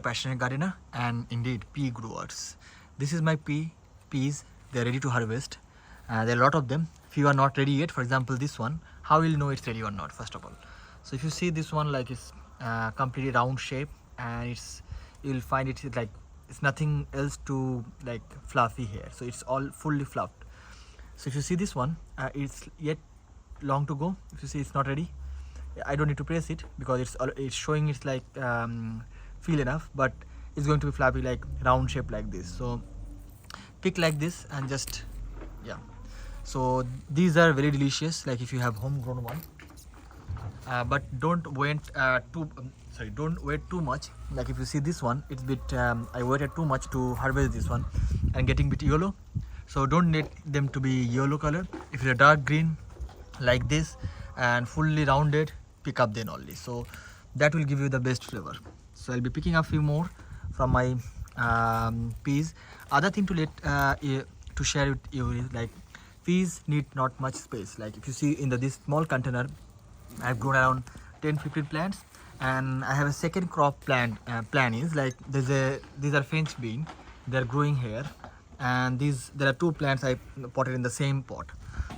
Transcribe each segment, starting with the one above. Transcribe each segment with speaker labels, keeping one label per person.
Speaker 1: passionate gardener and indeed pea growers. This is my peas. They are ready to harvest. There are a lot of them. Few are not ready yet. For example, this one. How will you know it's ready or not? First of all, so if you see this one, like it's completely round shape, and you will find it like it's nothing else to like fluffy here. So it's all fully fluffed. So if you see this one, it's yet long to go. If you see it's not ready, I don't need to press it because it's showing it's like feel enough, but it's going to be flappy like round shape like this. So pick like this and just yeah. So these are very delicious, like if you have homegrown one, but don't wait don't wait too much. Like if you see this one, it's bit I waited too much to harvest this one and getting bit yellow. So don't need them to be yellow color. If it's a dark green like this and fully rounded, pick up then only. So that will give you the best flavor. So I'll be picking up few more from my peas. Other thing to to share with you is like peas need not much space. Like if you see in this small container, I've grown around 10-15 plants, and I have a second crop plan is like these are French bean. They're growing here, and there are 2 plants I potted in the same pot.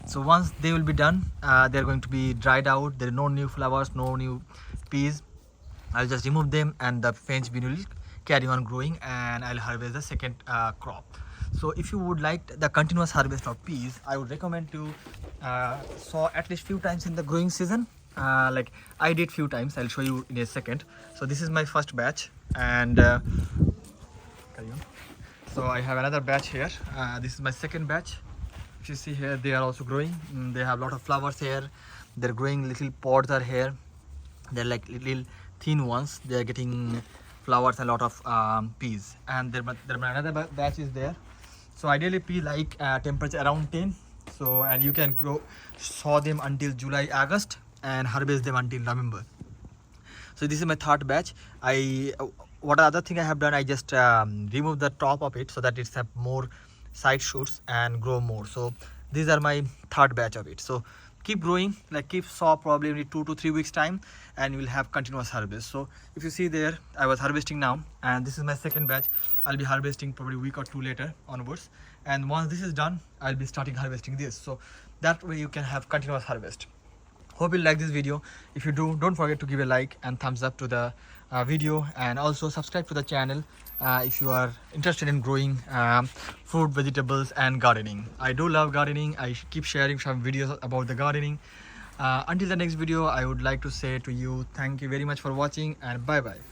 Speaker 1: So once they will be done, they're going to be dried out. There are no new flowers, no new peas. I'll just remove them, and the French bean will carry on growing, and I'll harvest the second crop. So if you would like the continuous harvest of peas, I would recommend to sow at least few times in the growing season. Like I did few times. I'll show you in a second. So this is my first batch, and carry on. So I have another batch here. This is my second batch. If you see here, they are also growing. They have a lot of flowers here. They're growing. Little pods are here. They're like little thin ones. They're getting flowers and a lot of peas. And there another batch is there. So ideally pea like temperature around 10. So and you can sow them until July, August, and harvest them until November. So this is my third batch. What other thing I have done, I just remove the top of it so that it's have more side shoots and grow more. So these are my third batch of it. So keep growing, like keep sow probably every 2 to 3 weeks time, and you will have continuous harvest. So if you see there, I was harvesting now, and this is my second batch. I'll be harvesting probably a week or 2 later onwards, and once this is done, I'll be starting harvesting this. So that way you can have continuous harvest. Hope you like this video. If you do, don't forget to give a like and thumbs up to the video, and also subscribe to the channel if you are interested in growing fruit, vegetables and gardening. I do love gardening. I keep sharing some videos about the gardening. Until the next video, I would like to say to you, thank you very much for watching, and bye bye.